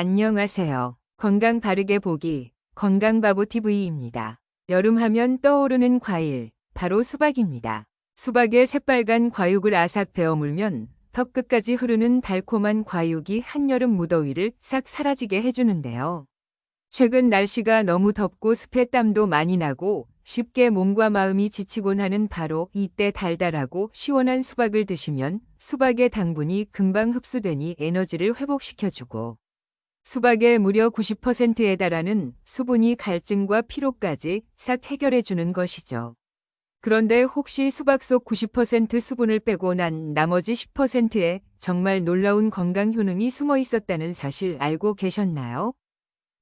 안녕하세요. 건강 바르게 보기 건강바보TV입니다. 여름 하면 떠오르는 과일, 바로 수박입니다. 수박의 새빨간 과육을 아삭 베어 물면 턱 끝까지 흐르는 달콤한 과육이 한여름 무더위를 싹 사라지게 해주는데요. 최근 날씨가 너무 덥고 습해 땀도 많이 나고 쉽게 몸과 마음이 지치곤 하는 바로 이때 달달하고 시원한 수박을 드시면 수박의 당분이 금방 흡수되니 에너지를 회복시켜주고 수박의 무려 90%에 달하는 수분이 갈증과 피로까지 싹 해결해주는 것이죠. 그런데 혹시 수박 속 90% 수분을 빼고 난 나머지 10%에 정말 놀라운 건강 효능이 숨어 있었다는 사실 알고 계셨나요?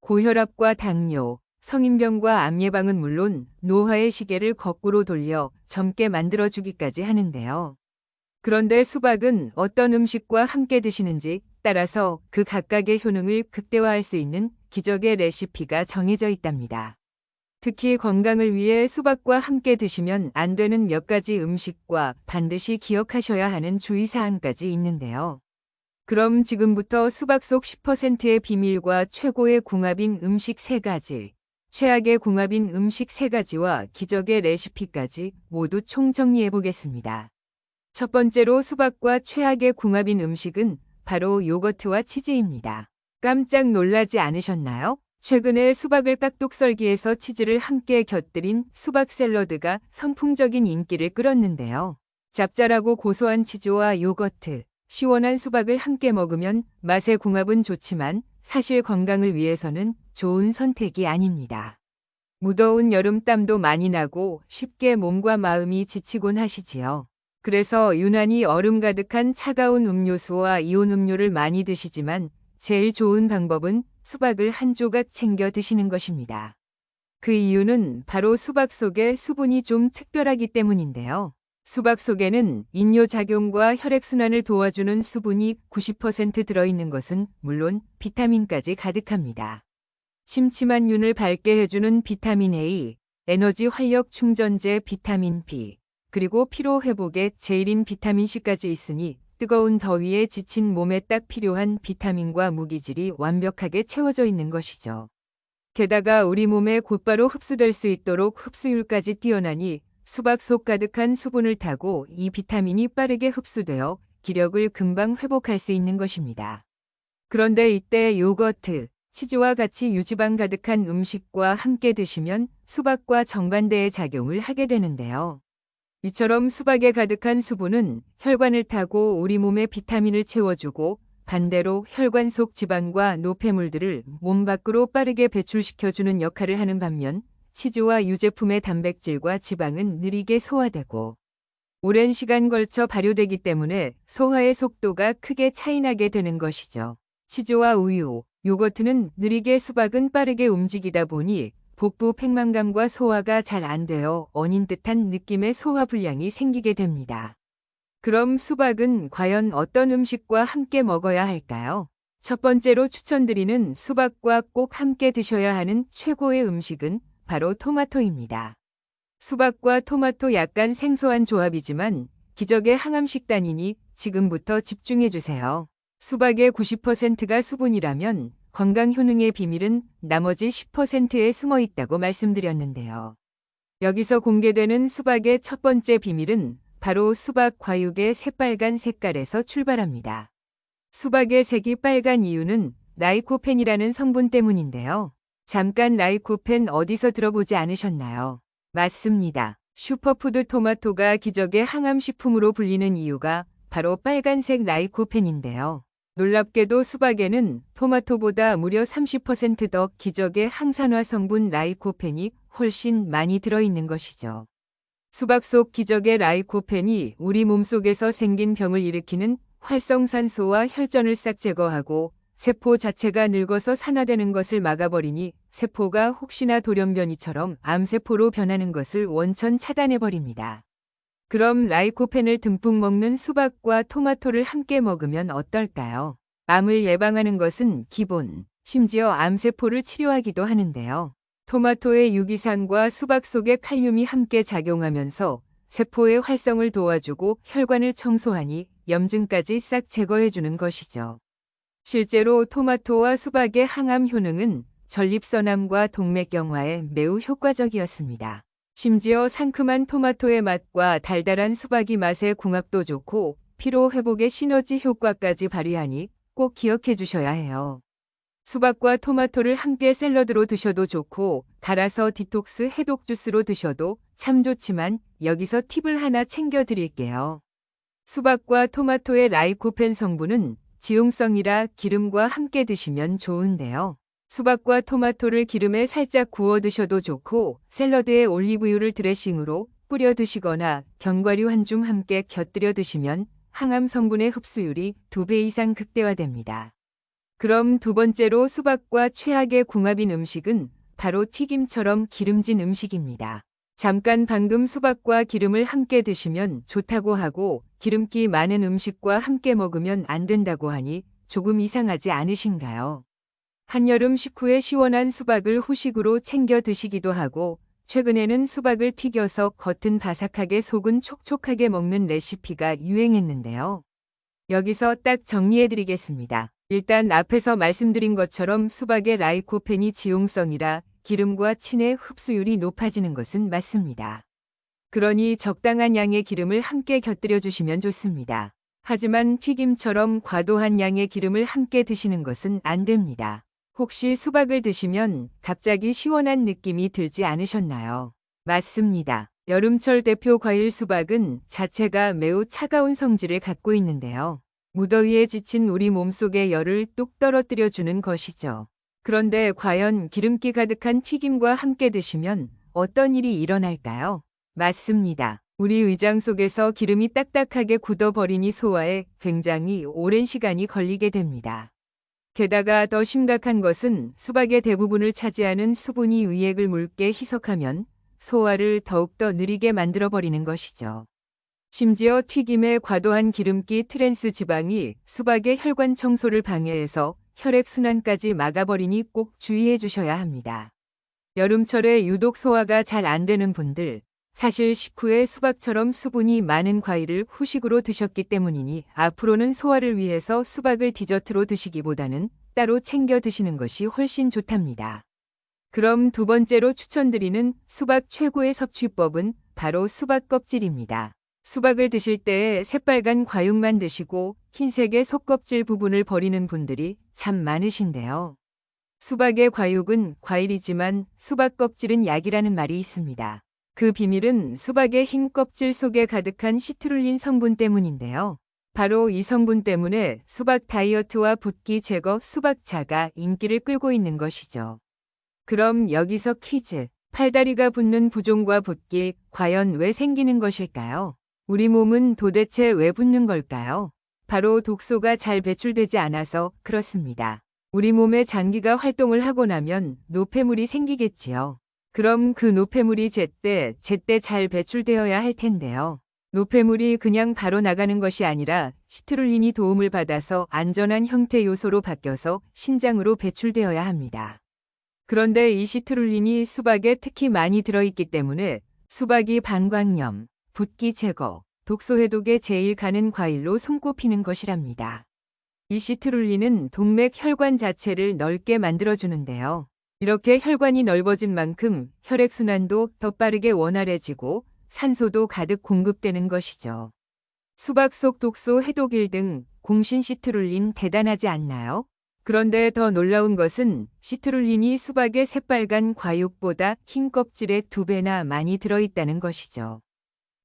고혈압과 당뇨, 성인병과 암 예방은 물론 노화의 시계를 거꾸로 돌려 젊게 만들어주기까지 하는데요. 그런데 수박은 어떤 음식과 함께 드시는지 따라서 그 각각의 효능을 극대화할 수 있는 기적의 레시피가 정해져 있답니다. 특히 건강을 위해 수박과 함께 드시면 안 되는 몇 가지 음식과 반드시 기억하셔야 하는 주의사항까지 있는데요. 그럼 지금부터 수박 속 10%의 비밀과 최고의 궁합인 음식 3가지, 최악의 궁합인 음식 3가지와 기적의 레시피까지 모두 총정리해 보겠습니다. 첫 번째로 수박과 최악의 궁합인 음식은 바로 요거트와 치즈입니다. 깜짝 놀라지 않으셨나요? 최근에 수박을 깍둑 썰기해서 치즈를 함께 곁들인 수박 샐러드가 선풍적인 인기를 끌었는데요. 짭짤하고 고소한 치즈와 요거트, 시원한 수박을 함께 먹으면 맛의 궁합은 좋지만 사실 건강을 위해서는 좋은 선택이 아닙니다. 무더운 여름 땀도 많이 나고 쉽게 몸과 마음이 지치곤 하시지요. 그래서 유난히 얼음 가득한 차가운 음료수와 이온 음료를 많이 드시지만 제일 좋은 방법은 수박을 한 조각 챙겨 드시는 것입니다. 그 이유는 바로 수박 속의 수분이 좀 특별하기 때문인데요. 수박 속에는 인뇨작용과 혈액순환을 도와주는 수분이 90% 들어있는 것은 물론 비타민까지 가득합니다. 침침한 눈을 밝게 해주는 비타민 A, 에너지 활력 충전제 비타민 B, 그리고 피로 회복에 제일인 비타민 C까지 있으니 뜨거운 더위에 지친 몸에 딱 필요한 비타민과 무기질이 완벽하게 채워져 있는 것이죠. 게다가 우리 몸에 곧바로 흡수될 수 있도록 흡수율까지 뛰어나니 수박 속 가득한 수분을 타고 이 비타민이 빠르게 흡수되어 기력을 금방 회복할 수 있는 것입니다. 그런데 이때 요거트, 치즈와 같이 유지방 가득한 음식과 함께 드시면 수박과 정반대의 작용을 하게 되는데요. 이처럼 수박에 가득한 수분은 혈관을 타고 우리 몸에 비타민을 채워주고 반대로 혈관 속 지방과 노폐물들을 몸 밖으로 빠르게 배출시켜주는 역할을 하는 반면 치즈와 유제품의 단백질과 지방은 느리게 소화되고 오랜 시간 걸쳐 발효되기 때문에 소화의 속도가 크게 차이나게 되는 것이죠. 치즈와 우유, 요거트는 느리게 수박은 빠르게 움직이다 보니 복부 팽만감과 소화가 잘 안 되어 언인 듯한 느낌의 소화불량이 생기게 됩니다. 그럼 수박은 과연 어떤 음식과 함께 먹어야 할까요? 첫 번째로 추천드리는 수박과 꼭 함께 드셔야 하는 최고의 음식은 바로 토마토입니다. 수박과 토마토 약간 생소한 조합이지만 기적의 항암 식단이니 지금부터 집중해주세요. 수박의 90%가 수분이라면 건강 효능의 비밀은 나머지 10%에 숨어 있다고 말씀드렸는데요. 여기서 공개되는 수박의 첫 번째 비밀은 바로 수박 과육의 새빨간 색깔에서 출발합니다. 수박의 색이 빨간 이유는 라이코펜이라는 성분 때문인데요. 잠깐 라이코펜 어디서 들어보지 않으셨나요? 맞습니다. 슈퍼푸드 토마토가 기적의 항암식품으로 불리는 이유가 바로 빨간색 라이코펜인데요. 놀랍게도 수박에는 토마토보다 무려 30% 더 기적의 항산화 성분 라이코펜이 훨씬 많이 들어있는 것이죠. 수박 속 기적의 라이코펜이 우리 몸속에서 생긴 병을 일으키는 활성산소와 혈전을 싹 제거하고 세포 자체가 늙어서 산화되는 것을 막아버리니 세포가 혹시나 돌연변이처럼 암세포로 변하는 것을 원천 차단해버립니다. 그럼 라이코펜을 듬뿍 먹는 수박과 토마토를 함께 먹으면 어떨까요? 암을 예방하는 것은 기본, 심지어 암세포를 치료하기도 하는데요. 토마토의 유기산과 수박 속의 칼륨이 함께 작용하면서 세포의 활성을 도와주고 혈관을 청소하니 염증까지 싹 제거해주는 것이죠. 실제로 토마토와 수박의 항암 효능은 전립선암과 동맥경화에 매우 효과적이었습니다. 심지어 상큼한 토마토의 맛과 달달한 수박이 맛의 궁합도 좋고 피로 회복의 시너지 효과까지 발휘하니 꼭 기억해 주셔야 해요. 수박과 토마토를 함께 샐러드로 드셔도 좋고 갈아서 디톡스 해독 주스로 드셔도 참 좋지만 여기서 팁을 하나 챙겨 드릴게요. 수박과 토마토의 라이코펜 성분은 지용성이라 기름과 함께 드시면 좋은데요. 수박과 토마토를 기름에 살짝 구워 드셔도 좋고 샐러드에 올리브유를 드레싱으로 뿌려 드시거나 견과류 한 줌 함께 곁들여 드시면 항암 성분의 흡수율이 2배 이상 극대화됩니다. 그럼 두 번째로 수박과 최악의 궁합인 음식은 바로 튀김처럼 기름진 음식입니다. 잠깐 방금 수박과 기름을 함께 드시면 좋다고 하고 기름기 많은 음식과 함께 먹으면 안 된다고 하니 조금 이상하지 않으신가요? 한여름 식후에 시원한 수박을 후식으로 챙겨 드시기도 하고 최근에는 수박을 튀겨서 겉은 바삭하게 속은 촉촉하게 먹는 레시피가 유행했는데요. 여기서 딱 정리해드리겠습니다. 일단 앞에서 말씀드린 것처럼 수박의 라이코펜이 지용성이라 기름과 친해 흡수율이 높아지는 것은 맞습니다. 그러니 적당한 양의 기름을 함께 곁들여 주시면 좋습니다. 하지만 튀김처럼 과도한 양의 기름을 함께 드시는 것은 안 됩니다. 혹시 수박을 드시면 갑자기 시원한 느낌이 들지 않으셨나요? 맞습니다. 여름철 대표 과일 수박은 자체가 매우 차가운 성질을 갖고 있는데요. 무더위에 지친 우리 몸속의 열을 뚝 떨어뜨려주는 것이죠. 그런데 과연 기름기 가득한 튀김과 함께 드시면 어떤 일이 일어날까요? 맞습니다. 우리 위장 속에서 기름이 딱딱하게 굳어버리니 소화에 굉장히 오랜 시간이 걸리게 됩니다. 게다가 더 심각한 것은 수박의 대부분을 차지하는 수분이 위액을 묽게 희석하면 소화를 더욱더 느리게 만들어버리는 것이죠. 심지어 튀김의 과도한 기름기 트랜스 지방이 수박의 혈관 청소를 방해해서 혈액순환까지 막아버리니 꼭 주의해 주셔야 합니다. 여름철에 유독 소화가 잘 안 되는 분들, 사실 식후에 수박처럼 수분이 많은 과일을 후식으로 드셨기 때문이니 앞으로는 소화를 위해서 수박을 디저트로 드시기보다는 따로 챙겨 드시는 것이 훨씬 좋답니다. 그럼 두 번째로 추천드리는 수박 최고의 섭취법은 바로 수박 껍질입니다. 수박을 드실 때 새빨간 과육만 드시고 흰색의 속껍질 부분을 버리는 분들이 참 많으신데요. 수박의 과육은 과일이지만 수박 껍질은 약이라는 말이 있습니다. 그 비밀은 수박의 흰 껍질 속에 가득한 시트룰린 성분 때문인데요. 바로 이 성분 때문에 수박 다이어트와 붓기 제거 수박차가 인기를 끌고 있는 것이죠. 그럼 여기서 퀴즈. 팔다리가 붓는 부종과 붓기, 과연 왜 생기는 것일까요? 우리 몸은 도대체 왜 붓는 걸까요? 바로 독소가 잘 배출되지 않아서 그렇습니다. 우리 몸의 장기가 활동을 하고 나면 노폐물이 생기겠지요. 그럼 그 노폐물이 제때 잘 배출되어야 할 텐데요. 노폐물이 그냥 바로 나가는 것이 아니라 시트룰린이 도움을 받아서 안전한 형태 요소로 바뀌어서 신장으로 배출되어야 합니다. 그런데 이 시트룰린이 수박에 특히 많이 들어있기 때문에 수박이 방광염, 붓기 제거, 독소 해독에 제일 가는 과일로 손꼽히는 것이랍니다. 이 시트룰린은 동맥 혈관 자체를 넓게 만들어주는데요. 이렇게 혈관이 넓어진 만큼 혈액순환도 더 빠르게 원활해지고 산소도 가득 공급되는 것이죠. 수박 속 독소 해독일 등 공신 시트룰린 대단하지 않나요? 그런데 더 놀라운 것은 시트룰린이 수박의 새빨간 과육보다 흰 껍질의 2배나 많이 들어있다는 것이죠.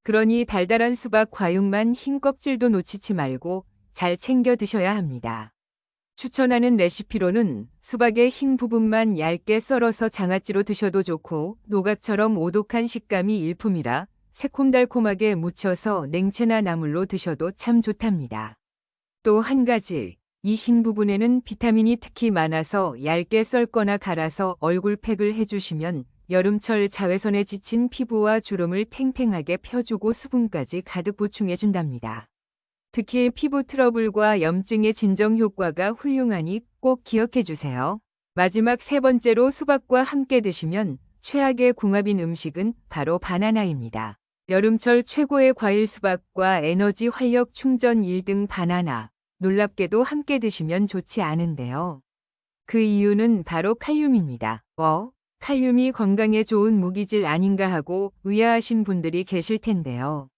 그러니 달달한 수박 과육만 흰 껍질도 놓치지 말고 잘 챙겨 드셔야 합니다. 추천하는 레시피로는 수박의 흰 부분만 얇게 썰어서 장아찌로 드셔도 좋고 노각처럼 오독한 식감이 일품이라 새콤달콤하게 무쳐서 냉채나 나물로 드셔도 참 좋답니다. 또 한 가지, 이 흰 부분에는 비타민이 특히 많아서 얇게 썰거나 갈아서 얼굴팩을 해주시면 여름철 자외선에 지친 피부와 주름을 탱탱하게 펴주고 수분까지 가득 보충해준답니다. 특히 피부 트러블과 염증의 진정 효과가 훌륭하니 꼭 기억해주세요. 마지막 세 번째로 수박과 함께 드시면 최악의 궁합인 음식은 바로 바나나입니다. 여름철 최고의 과일 수박과 에너지 활력 충전 1등 바나나. 놀랍게도 함께 드시면 좋지 않은데요. 그 이유는 바로 칼륨입니다. 칼륨이 건강에 좋은 무기질 아닌가 하고 의아하신 분들이 계실 텐데요.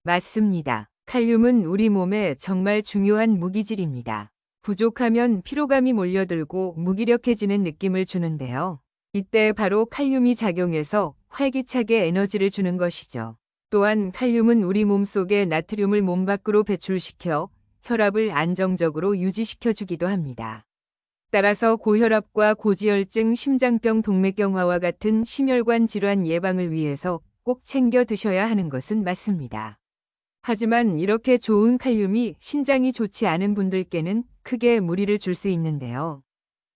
맞습니다. 칼륨은 우리 몸에 정말 중요한 무기질입니다. 부족하면 피로감이 몰려들고 무기력해지는 느낌을 주는데요. 이때 바로 칼륨이 작용해서 활기차게 에너지를 주는 것이죠. 또한 칼륨은 우리 몸속의 나트륨을 몸 밖으로 배출시켜 혈압을 안정적으로 유지시켜주기도 합니다. 따라서 고혈압과 고지혈증, 심장병, 동맥경화와 같은 심혈관 질환 예방을 위해서 꼭 챙겨 드셔야 하는 것은 맞습니다. 하지만 이렇게 좋은 칼륨이 신장이 좋지 않은 분들께는 크게 무리를 줄 수 있는데요.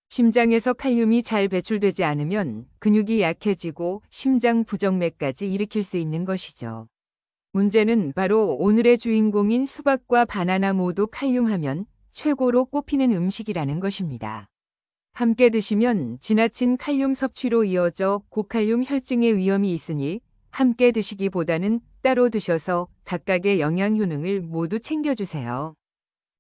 심장에서 칼륨이 잘 배출되지 않으면 근육이 약해지고 심장 부정맥까지 일으킬 수 있는 것이죠. 문제는 바로 오늘의 주인공인 수박과 바나나 모두 칼륨하면 최고로 꼽히는 음식이라는 것입니다. 함께 드시면 지나친 칼륨 섭취로 이어져 고칼륨 혈증의 위험이 있으니 함께 드시기보다는 따로 드셔서 각각의 영양 효능을 모두 챙겨주세요.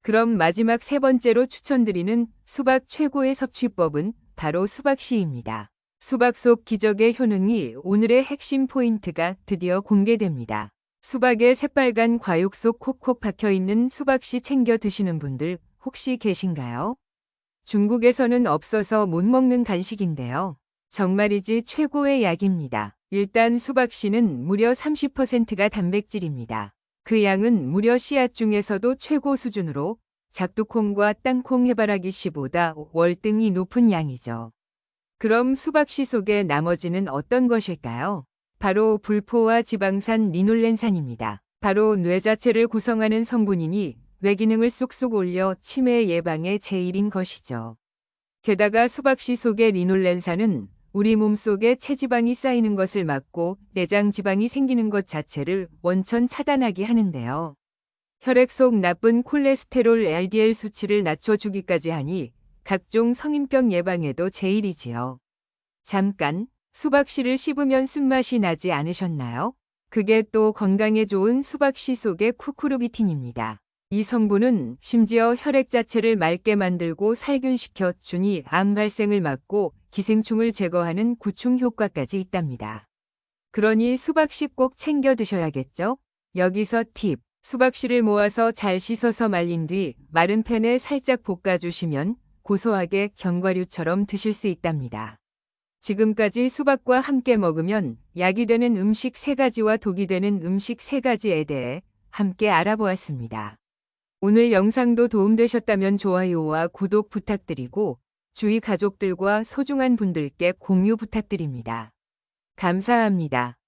그럼 마지막 세 번째로 추천드리는 수박 최고의 섭취법은 바로 수박씨입니다. 수박 속 기적의 효능이 오늘의 핵심 포인트가 드디어 공개됩니다. 수박의 새빨간 과육 속 콕콕 박혀있는 수박씨 챙겨 드시는 분들 혹시 계신가요? 중국에서는 없어서 못 먹는 간식인데요. 정말이지 최고의 약입니다. 일단 수박씨는 무려 30%가 단백질입니다. 그 양은 무려 씨앗 중에서도 최고 수준으로 작두콩과 땅콩 해바라기 씨보다 월등히 높은 양이죠. 그럼 수박씨 속의 나머지는 어떤 것일까요? 바로 불포화 지방산 리놀렌산입니다. 바로 뇌 자체를 구성하는 성분이니 뇌기능을 쑥쑥 올려 치매 예방에 제일인 것이죠. 게다가 수박씨 속의 리놀렌산은 우리 몸속에 체지방이 쌓이는 것을 막고 내장 지방이 생기는 것 자체를 원천 차단하게 하는데요. 혈액 속 나쁜 콜레스테롤 LDL 수치를 낮춰주기까지 하니 각종 성인병 예방에도 제일이지요. 잠깐, 수박씨를 씹으면 쓴맛이 나지 않으셨나요? 그게 또 건강에 좋은 수박씨 속의 쿠쿠르비틴입니다. 이 성분은 심지어 혈액 자체를 맑게 만들고 살균시켜 주니 암 발생을 막고 기생충을 제거하는 구충 효과까지 있답니다. 그러니 수박씨 꼭 챙겨 드셔야겠죠? 여기서 팁. 수박씨를 모아서 잘 씻어서 말린 뒤 마른 팬에 살짝 볶아주시면 고소하게 견과류처럼 드실 수 있답니다. 지금까지 수박과 함께 먹으면 약이 되는 음식 3가지와 독이 되는 음식 3가지에 대해 함께 알아보았습니다. 오늘 영상도 도움되셨다면 좋아요와 구독 부탁드리고 주위 가족들과 소중한 분들께 공유 부탁드립니다. 감사합니다.